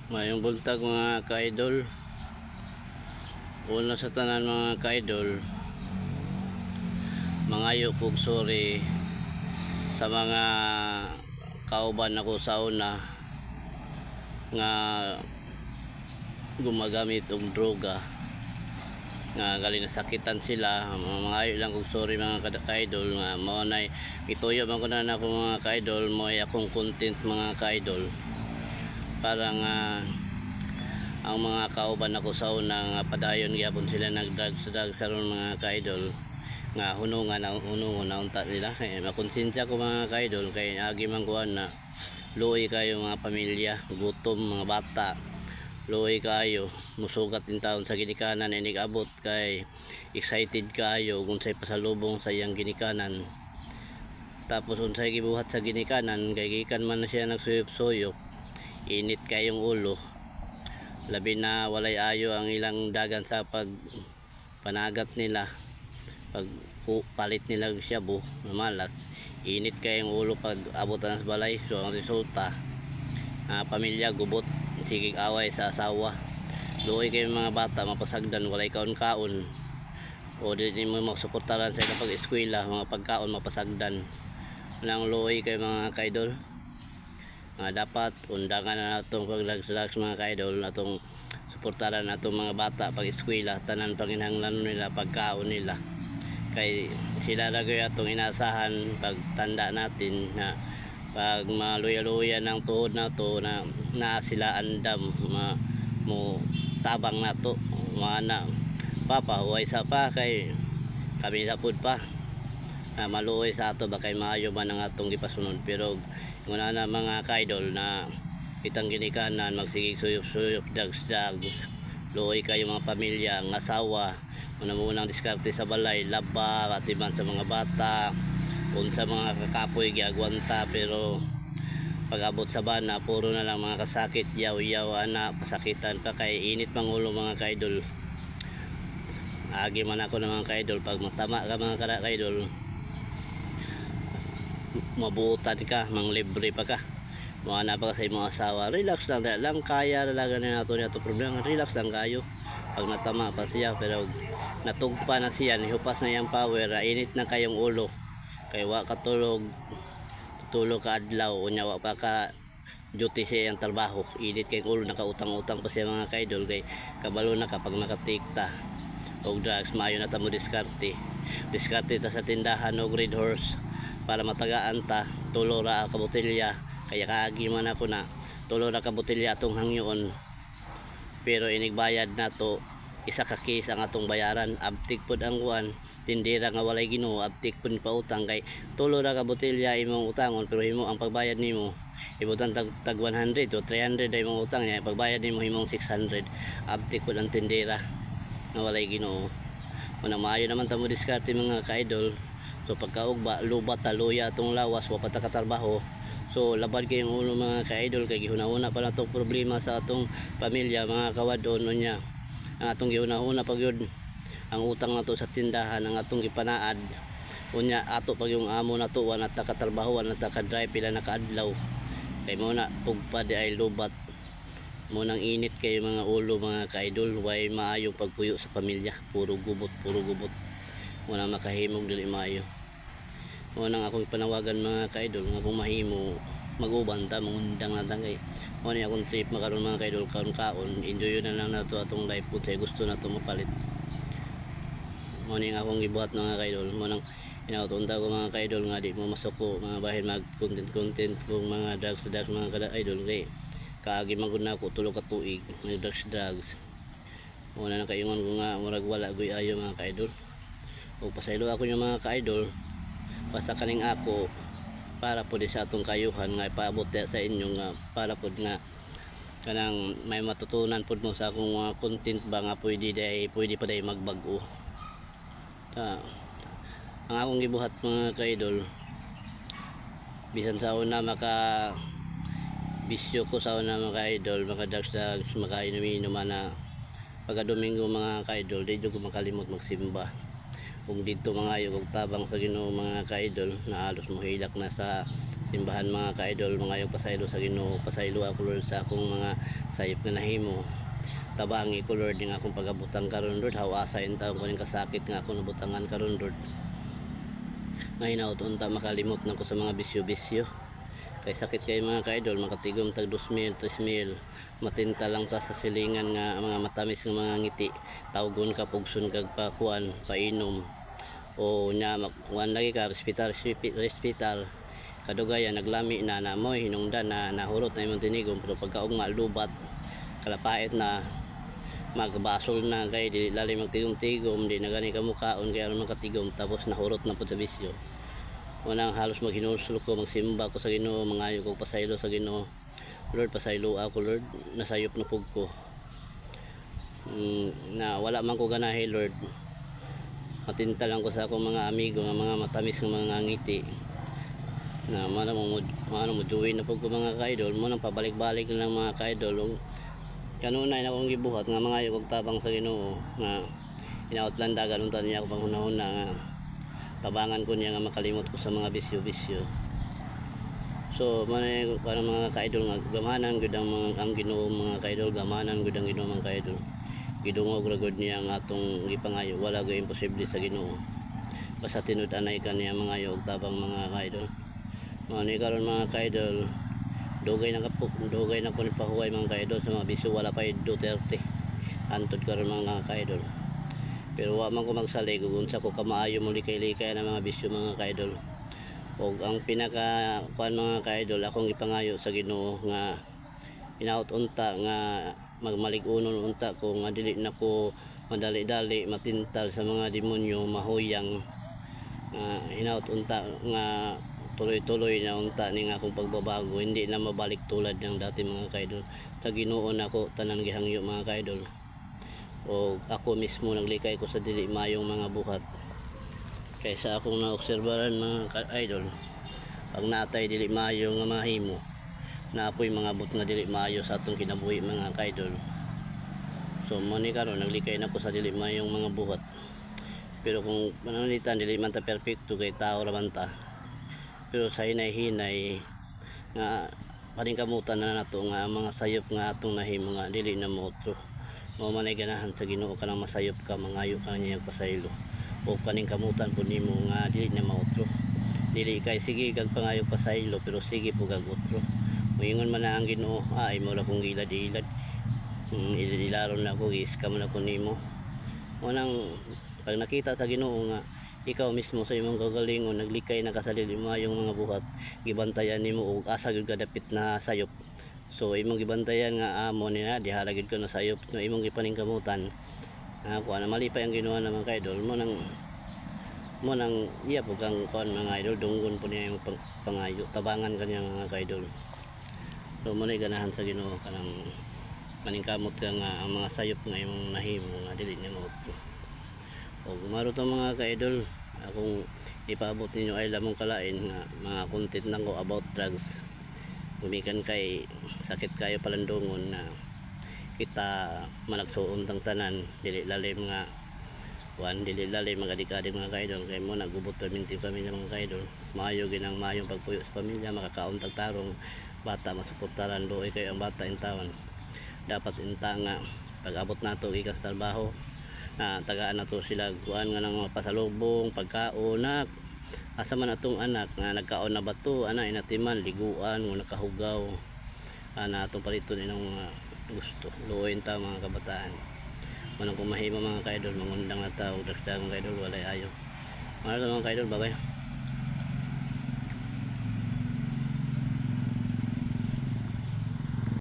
Mayong buntag mga ka-idol. Una sa tanan mga ka-idol, mangayo kog sorry sa mga kauban ako sa una nga gumagamit og droga nga gali nasakitan sila. Mangayo lang kog sorry mga ka-idol nga mao nay ituyo man ko na ako mga ka-idol, mo ay akong content mga ka-idol para nga ang mga kauban ako sa una nga padayon gyapon sila nagdrag karon mga ka-idol nga hunungan na unta nila kay makonsensya ko mga ka-idol kay agi man kuan na luoy kayo mga pamilya, gutom mga bata, luoy kayo musugat din taon sa ginikanan inig abot kay excited kayo kung say pasalubong sa iyang ginikanan. Tapos unsay gibuhat sa ginikanan kay gikan man na siya nagsuyop-suyop, init kayong ulo, labi na walay ayo ang ilang dagan sa pag panagat nila, pag palit nila shabu na malas, init kayong ulo pag abutan sa balay. So ang resulta, pamilya gubot, sigig away sa asawa, luoy kayong mga bata mapasagdan, walay kaon-kaon o di mo magsuportaran sa ilang pag-eskwela, mga pagkaon mapasagdan lang, luoy kay mga ka-idol. Dapat undangan na natong paglags mga ka-idol, natong suportaran natong mga bata pag eskwela, tanan panginahanglan nila, pagkaon nila, kay sila lagi atong inasahan pag tanda natin na pag maluya-luya ng tuhod na to na sila andam mo tabang na to mana papa huway sa pa kay kami sapud pa maluoy sa ato ba kay maayo man ang atong gipasunod. Pero muna na mga ka-idol na itang ginikanan magsigig suyop-suyop, dags-dags, luoy kayo mga pamilya, ang asawa munang diskarte sa balay, laba atiman sa mga bata, unsa mga kakapoy giagwanta. Pero pag abot sa bana puro na lang mga kasakit, yaw-yaw ana pasakitan pa kay init mangulo mga ka-idol. Agi man ako ng mga ka-idol, pag matama ka mga ka-idol, mabuutan ka, manglibre pa ka, mga pa sa imong asawa, relax lang kaya talaga na nato niya to problema, relax lang kayo pag natama pa siya. Pero natugpa na siya, nihupas na yung power, init na kayong ulo kay wa katulog ka adlaw unya wa pa ka duty siya yung trabaho, init kayong ulo, nakautang-utang pa siya mga ka-idol kay kabalo na kapag nakatikta og drugs. Maayo na ta mo diskarte ta sa tindahan og red horse para matagaan ta, tulo ra ka botelya, kaya kaagi man ako na tulo ra ka botelya atong hangyoon. Pero inigbayad na to isa ka case ang atong bayaran, abtik pod ang kuan tindera nga walay Ginoo, abtik pod pa utang kay tulo ra ka botelya imong utangon, pero himo ang pagbayad nimo ibutan tag 100 o 300 ay imong utang niya, pagbayad nimo himong 600, abtik pod ang tindera nga walay Ginoo. Una maayo naman ta mo diskarte mga ka-idol. So pagkaugba lubat taluya atong lawas wa pa ta katrabaho, so labad kayong ulo mga ka-idol kay gihuna-una pa natong problema sa atong pamilya mga kawadon unya. Ang atong gihuna-una pag yun ang utang nato sa tindahan, ang atong gipanaad unya ato pag yung amo nato wa nata katrabaho, wa nata ka-drive pila na kaadlaw, kay mo na pugpa di ay lubat mo nang init kay mga ulo mga ka-idol. Way maayo pagpuyo sa pamilya, puro gubot wala makahimog dili maayo. Nang akong panawagan mga ka-idol nga kung mahimo mag-uban ta, mangundang na kay mo ni akong trip makaron mga ka-idol, kaon enjoy na lang nato atong life kung say gusto nato mapalit. Mo ni akong gibuhat mga ka-idol, mo nang inautunta ko mga ka-idol nga di mo masuko mga bahin mag content kung mga drugs mga ka-idol kay kaagi magud na ako tulo ka tuig may drugs. Una na kayungon ko nga murag wala goy ayo mga ka-idol, o pasaylo ako yung mga ka-idol basta kaning ako para po sa atong kayuhan nga ipaabot sa inyo nga para po nga kanang may matutunan po mo sa akong mga content ba nga pwede pa day magbago ang akong gibuhat mga ka-idol. Bisan sa una maka bisyo ko sa una mga ka-idol, maka drugs maka inom na pagka Domingo mga ka-idol, di ko makalimot magsimba kung dito mga ayog tabang sa Ginoo mga ka-idol na alos mohilak na sa simbahan mga ka-idol, mga yung pasaylo sa Ginoo, pasaylo ako Lord sa akong mga sayop nga nahimo. Tabangi ko Lord yung akong pagabutang karon Lord, hawasain taon ko ning kasakit nga ako nabutangan karon Lord. Ngayon ako unta makalimot na ko sa mga bisyo-bisyo. Kay sakit kay mga ka-idol, makatigom tag 2,000, 3,000. Matinta lang ta sa silingan nga mga matamis nga mga ngiti. Tawgon ka pugson kag pakuan, painom. O nya makuan lagi ka respital. Kadugayan naglami na namoy hinungdan na nahurot na imong tinigom pero pagkaugma lubat kalapait na magbasol na kay di lalim magtigom-tigom di na gani kamukaon kaya makatigom tapos nahurot na po sa bisyo. Unang halos maghinulsul ko, magsimba ko sa Ginoo, mangayo ko pasaylo sa Ginoo. Lord, pasaylo ako Lord, nasayop na pug ko. Na wala man ko ganahe Lord. Matinta lang ko sa akong mga amigo, nga mga matamis nga mga ngiti. Na mana mo duwin na pug ko mga ka-idol, mo nang pabalik-balik na lang mga ka-idol. Kanunay na akong gibuhat nga mangayo kog tabang sa Ginoo nga inautlan dagan unta niya ako panghunahuna nga tabangan ko niya nga makalimot ko sa mga bisyo-bisyo. So manay para mga ka-idol nga gamanan gud ang Ginoo mga ka-idol, gamanan gud ang Ginoo mga ka-idol. Gidungog ra gud niya ang atong gipangayo, wala gyud imposible sa Ginoo. Basta tinud-anay ka niya mangayo og tabang mga ka-idol. Mani karon mga ka-idol, dugay na ko ni pahuway mga ka-idol sa mga bisyo, wala pa Duterte. Antod karon mga ka-idol. Pero wa man ko magsalig kung unsa ko kamaayo mo likay-likay na mga bisyo mga ka-idol. Og ang pinaka kuan mga ka-idol akong gipangayo sa Ginoo nga inaut unta nga magmalig-unon unta ko nga dili na ko madali-dali matintal sa mga demonyo mahuyang. Inaut unta nga tuloy-tuloy na unta ning akong pagbabago, hindi na mabalik tulad ng dati mga ka-idol. Sa Ginoo nako tanan gihangyo mga ka-idol. O ako mismo naglikay ko sa dili mayong mga buhat kaysa akong naobserbaran mga ka-idol. Pag natay dili mayo nga mahimo, naapoy mga but nga dili mayo sa atong kinabuhi mga ka-idol. So mani karon naglikay na ko sa dili mayong mga buhat. Pero kung pananalitan dili man ta perfecto kay tao ra man ta. Pero sa hinay-hinay nga paningkamutan na nato nga mga sayop nga atong nahimo nga dili na mootro. Mao man ay ganahan sa Ginoo kanang masayop ka, mangayo ka niya pasaylo. O paningkamutan po nimo nga dili na maotro. Dili kay sige kag pangayo pasaylo pero sige po kag otro. Moingon man na ang Ginoo, ay mo ra kong gilad-ilad. Ilaron na ko, iskam na ko nimo. Unang pag nakita sa Ginoo nga ikaw mismo sa imong kagalingon naglikay na ka sa dili mayong mga buhat, gibantayan nimo og asa gyud kadapit na sayop. So imong gibantayan nga amo niya dihala gid ko na sayop no imong gipaningkamutan. Kuan na malipay ang Ginoo ng mga ka-idol mo nang iya po kang kuan mga idol dunggon po niya yung pangayo tabangan kanya mga ka-idol. So mo na ganahan sa Ginoo kanang maningkamot ka nga ang mga sayop nga imong nahimo nga dili na mautro. O gumaro to mga ka-idol, akong ipaabot ninyo ay lamang kalain nga mga content nako about drugs. Gumikan kay sakit kayo palandungon na kita malagsuon tang tanan dili lalim nga dili lalim magadik-adik mga ka-idol kay mo nagubot perminti pamilya mga ka-idol. Maayo ginang mayong pagpuyo sa pamilya, makakaon tag tarong bata masuportaran doy kay ang bata intawan. Dapat inta nga pag-abot nato gikan sa trabaho na tagaan nato sila kuan nga nang mga pasalubong, pagkaon na asa man atong anak nga nagkaon na bato ana inatiman liguan mo nakahugaw ana atong paliton inang mga gusto luoyin ta mga kabataan. Manang kumahimo mga ka-idol mangundang na ta og dagdagang ka-idol walay ayo mga ka-idol, bye bye.